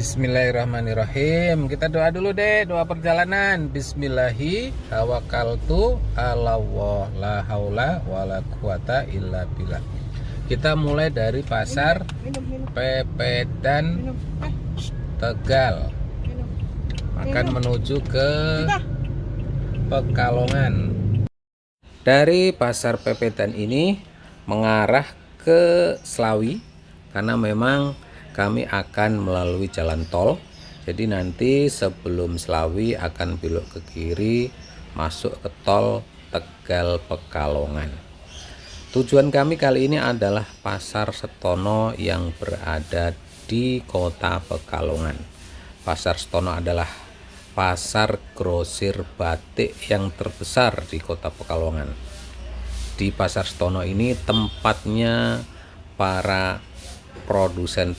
Bismillahirrahmanirrahim. Kita doa dulu deh, doa perjalanan. Bismillahi tawakkaltu ala Allah la haula wala quwata illa billah. Kita mulai dari pasar Pepetan Tegal, akan menuju ke Pekalongan. Dari pasar Pepetan ini mengarah ke Slawi, karena memang kami akan melalui jalan tol. Jadi nanti sebelum Slawi akan belok ke kiri masuk ke tol Tegal Pekalongan. Tujuan kami kali ini adalah Pasar Setono yang berada di Kota Pekalongan. Pasar Setono adalah pasar grosir batik yang terbesar di Kota Pekalongan. Di Pasar Setono ini tempatnya para produsen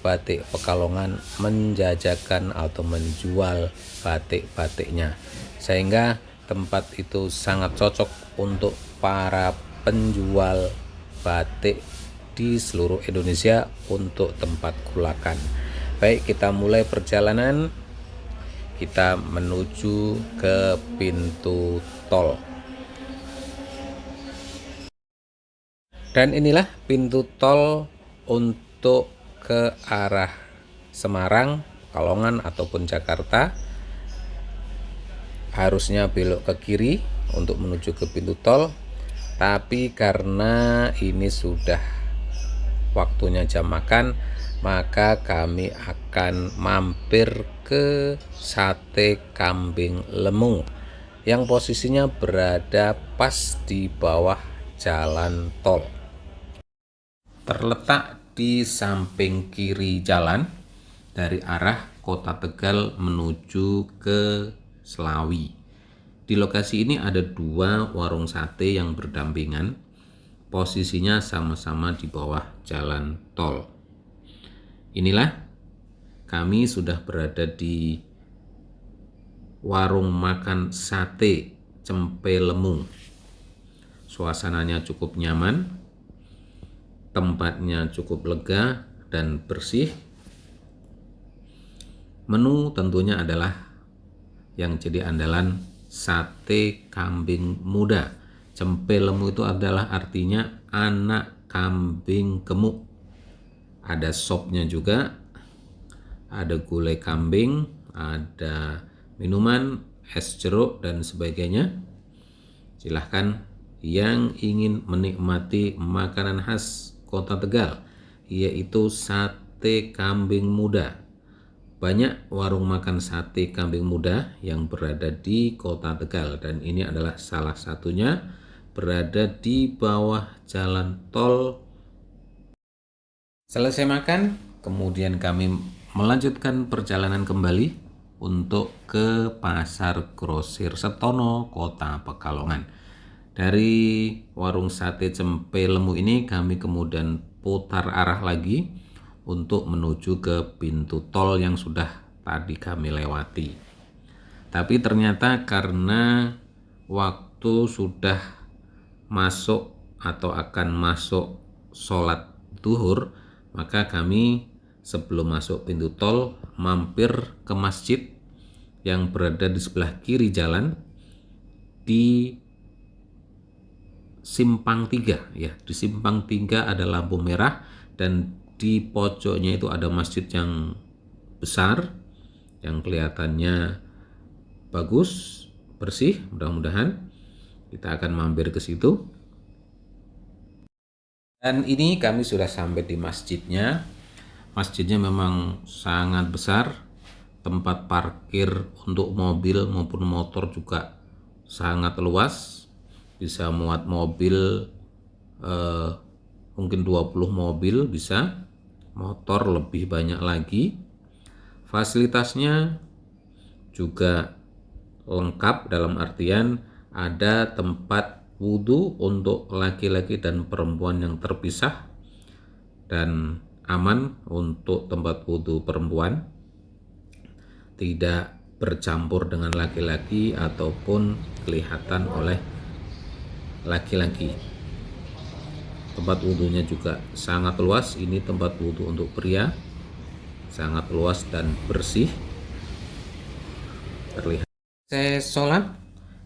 batik Pekalongan menjajakan atau menjual batik-batiknya, sehingga tempat itu sangat cocok untuk para penjual batik di seluruh Indonesia untuk tempat gulakan. Baik, kita mulai perjalanan. Kita menuju ke pintu tol. Dan inilah pintu tol untuk ke arah Semarang, Pekalongan ataupun Jakarta. Harusnya belok ke kiri untuk menuju ke pintu tol, tapi karena ini sudah waktunya jam makan, maka kami akan mampir ke Sate Kambing Lemu yang posisinya berada pas di bawah jalan tol. Terletak di samping kiri jalan dari arah Kota Tegal menuju ke Slawi. Di lokasi ini ada dua warung sate yang berdampingan, posisinya sama-sama di bawah jalan tol. Inilah kami sudah berada di warung makan sate Cempe Lemu. Suasananya cukup nyaman, tempatnya cukup lega dan bersih. Menu tentunya adalah yang jadi andalan sate kambing muda. Cempe lemu itu adalah artinya anak kambing gemuk. Ada sopnya juga, ada gulai kambing, ada minuman, es jeruk dan sebagainya. Silahkan yang ingin menikmati makanan khas Kota Tegal, yaitu sate kambing muda. Banyak warung makan sate kambing muda yang berada di Kota Tegal, dan ini adalah salah satunya berada di bawah jalan tol. Selesai makan, kemudian kami melanjutkan perjalanan kembali untuk ke Pasar Grosir Setono, Kota Pekalongan. Dari warung sate Cempe Lemu ini kami kemudian putar arah lagi untuk menuju ke pintu tol yang sudah tadi kami lewati. Tapi ternyata karena waktu sudah masuk atau akan masuk sholat duhur, maka kami sebelum masuk pintu tol mampir ke masjid yang berada di sebelah kiri jalan di Simpang 3 ya. Di Simpang 3 ada lampu merah, dan di pojoknya itu ada masjid yang besar yang kelihatannya bagus, bersih. Mudah-mudahan kita akan mampir ke situ. Dan ini kami sudah sampai di masjidnya. Masjidnya memang sangat besar. Tempat parkir untuk mobil maupun motor juga sangat luas. Bisa muat mobil mungkin 20 mobil bisa, motor lebih banyak lagi. Fasilitasnya juga lengkap dalam artian ada tempat wudhu untuk laki-laki dan perempuan yang terpisah, dan aman untuk tempat wudhu perempuan, tidak bercampur dengan laki-laki ataupun kelihatan oleh laki-laki. Tempat wudhunya juga sangat luas. Ini tempat wudhu untuk pria, sangat luas dan bersih terlihat. Saya sholat,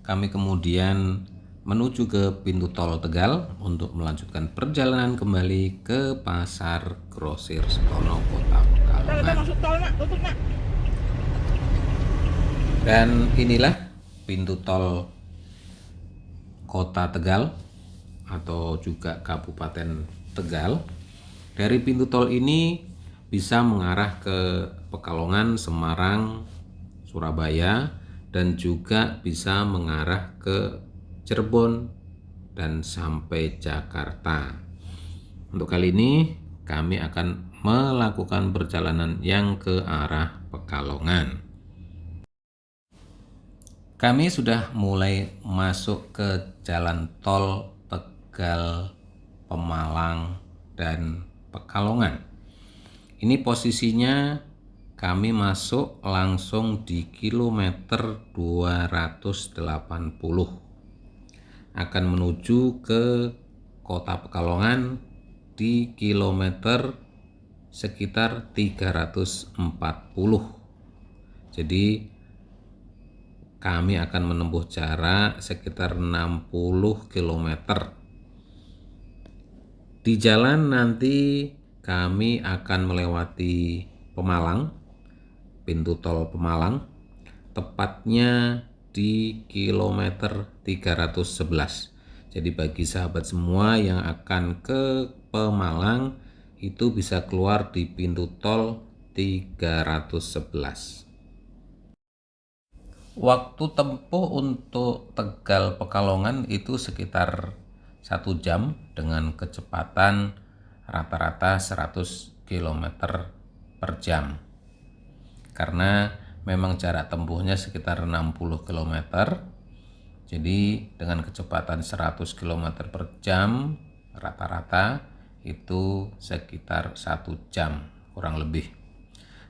kami kemudian menuju ke pintu tol Tegal untuk melanjutkan perjalanan kembali ke Pasar Grosir Setono, Kota Pekalongan. Dan inilah pintu tol Kota Tegal atau juga Kabupaten Tegal. Dari pintu tol ini bisa mengarah ke Pekalongan, Semarang, Surabaya, dan juga bisa mengarah ke Cirebon dan sampai Jakarta. Untuk kali ini kami akan melakukan perjalanan yang ke arah Pekalongan. Kami sudah mulai masuk ke jalan tol Tegal, Pemalang, dan Pekalongan. Ini posisinya kami masuk langsung di kilometer 280. Akan menuju ke Kota Pekalongan di kilometer sekitar 340. Jadi kami akan menempuh jarak sekitar 60 km. Di jalan nanti kami akan melewati Pemalang, pintu tol Pemalang, tepatnya di kilometer 311. Jadi bagi sahabat semua yang akan ke Pemalang itu bisa keluar di pintu tol 311. Waktu tempuh untuk Tegal Pekalongan itu sekitar 1 jam dengan kecepatan rata-rata 100 km per jam. Karena memang jarak tempuhnya sekitar 60 km. Jadi dengan kecepatan 100 km per jam rata-rata itu sekitar 1 jam kurang lebih.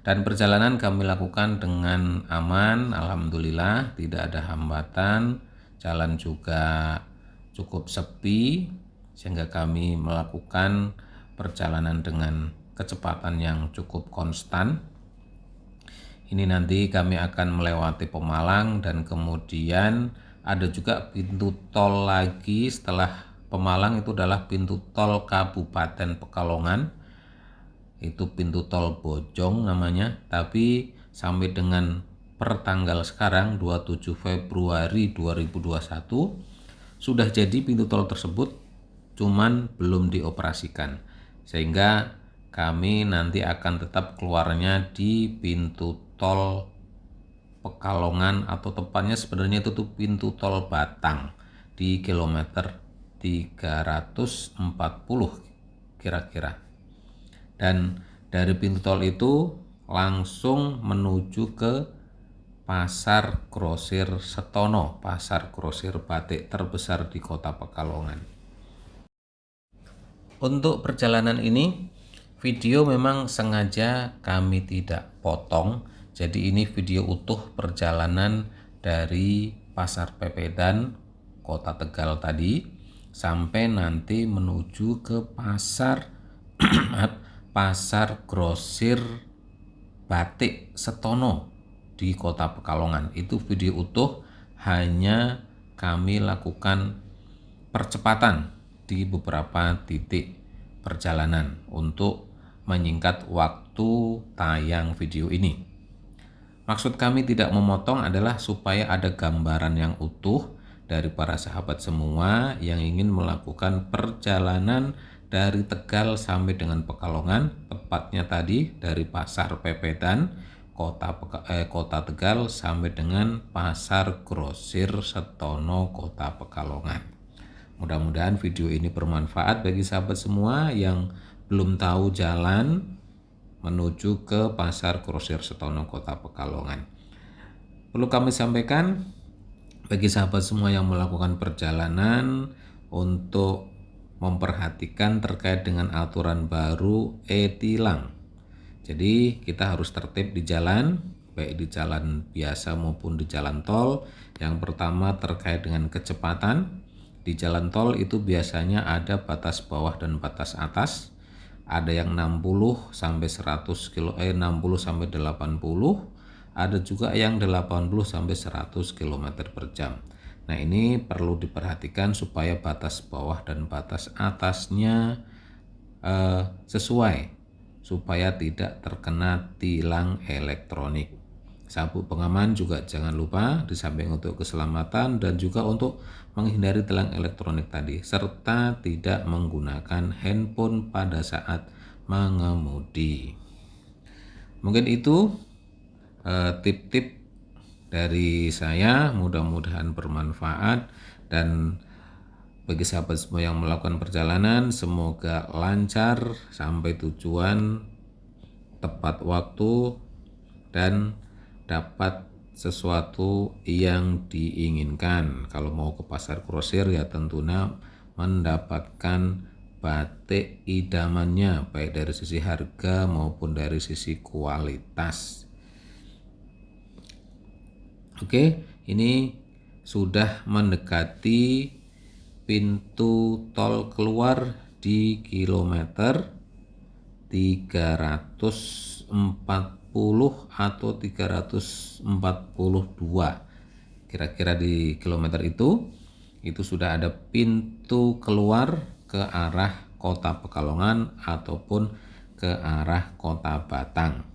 Dan perjalanan kami lakukan dengan aman, alhamdulillah tidak ada hambatan, jalan juga cukup sepi sehingga kami melakukan perjalanan dengan kecepatan yang cukup konstan. Ini nanti kami akan melewati Pemalang dan kemudian ada juga pintu tol lagi setelah Pemalang, itu adalah pintu tol Kabupaten Pekalongan. Itu pintu tol Bojong namanya, tapi sampai dengan per tanggal sekarang 27 Februari 2021 sudah jadi pintu tol tersebut, cuman belum dioperasikan, sehingga kami nanti akan tetap keluarnya di pintu tol Pekalongan, atau tepatnya sebenarnya itu tuh pintu tol Batang di kilometer 340 kira-kira. Dan dari pintu tol itu langsung menuju ke Pasar Grosir Setono, pasar grosir batik terbesar di Kota Pekalongan. Untuk perjalanan ini video memang sengaja kami tidak potong, jadi ini video utuh perjalanan dari Pasar Pepedan Kota Tegal tadi sampai nanti menuju ke Pasar Grosir Batik Setono di Kota Pekalongan. Itu video utuh, hanya kami lakukan percepatan di beberapa titik perjalanan untuk menyingkat waktu tayang video ini. Maksud kami tidak memotong adalah supaya ada gambaran yang utuh dari para sahabat semua yang ingin melakukan perjalanan dari Tegal sampai dengan Pekalongan, tepatnya tadi dari Pasar Pepedan Kota Tegal sampai dengan Pasar Grosir Setono Kota Pekalongan. Mudah-mudahan video ini bermanfaat bagi sahabat semua yang belum tahu jalan menuju ke Pasar Grosir Setono Kota Pekalongan. Perlu kami sampaikan bagi sahabat semua yang melakukan perjalanan untuk memperhatikan terkait dengan aturan baru e-tilang. Jadi kita harus tertib di jalan, baik di jalan biasa maupun di jalan tol. Yang pertama terkait dengan kecepatan. Di jalan tol itu biasanya ada batas bawah dan batas atas. ada yang 60 sampai 100 kilo 60 sampai 80, ada juga yang 80 sampai 100 km per jam. Nah, ini perlu diperhatikan supaya batas bawah dan batas atasnya sesuai, supaya tidak terkena tilang elektronik. Sabuk pengaman juga jangan lupa, di samping untuk keselamatan dan juga untuk menghindari tilang elektronik tadi, serta tidak menggunakan handphone pada saat mengemudi. Mungkin itu tip-tip dari saya, mudah-mudahan bermanfaat, dan bagi sahabat semua yang melakukan perjalanan semoga lancar sampai tujuan tepat waktu dan dapat sesuatu yang diinginkan. Kalau mau ke pasar grosir ya tentunya mendapatkan batik idamannya, baik dari sisi harga maupun dari sisi kualitas. Oke, ini sudah mendekati pintu tol keluar di kilometer 340 atau 342. Kira-kira di kilometer itu sudah ada pintu keluar ke arah Kota Pekalongan ataupun ke arah Kota Batang.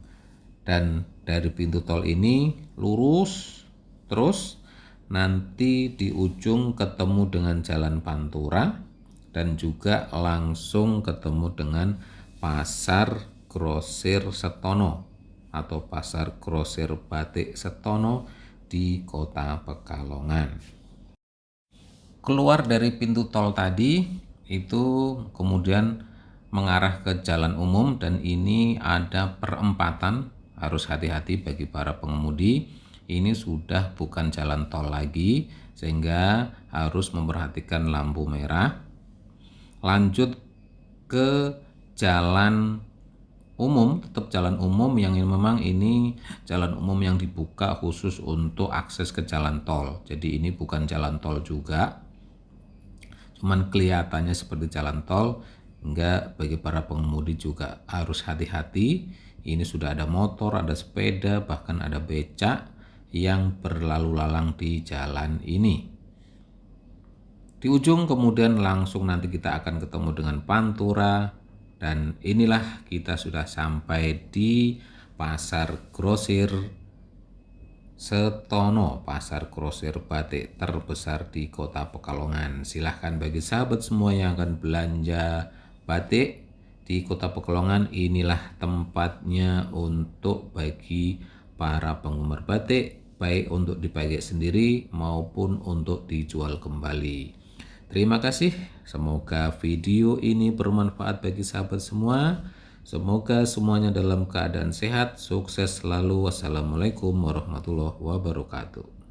Dan dari pintu tol ini lurus terus, nanti di ujung ketemu dengan Jalan Pantura dan juga langsung ketemu dengan Pasar Grosir Setono atau Pasar Grosir Batik Setono di Kota Pekalongan. Keluar dari pintu tol tadi itu kemudian mengarah ke jalan umum, dan ini ada perempatan, harus hati-hati bagi para pengemudi. Ini sudah bukan jalan tol lagi, sehingga harus memperhatikan lampu merah. Lanjut ke jalan umum, tetap jalan umum yang memang ini jalan umum yang dibuka khusus untuk akses ke jalan tol. Jadi ini bukan jalan tol juga, cuman kelihatannya seperti jalan tol. Hingga bagi para pengemudi juga harus hati-hati. Ini sudah ada motor, ada sepeda, bahkan ada becak yang berlalu lalang di jalan ini. Di ujung kemudian langsung nanti kita akan ketemu dengan Pantura, dan inilah kita sudah sampai di Pasar Grosir Setono, Pasar Grosir Batik terbesar di Kota Pekalongan. Silahkan bagi sahabat semua yang akan belanja batik di Kota Pekalongan, inilah tempatnya untuk bagi para penggemar batik, baik untuk dipakai sendiri maupun untuk dijual kembali. Terima kasih, semoga video ini bermanfaat bagi sahabat semua. Semoga semuanya dalam keadaan sehat, sukses selalu. Wassalamualaikum warahmatullahi wabarakatuh.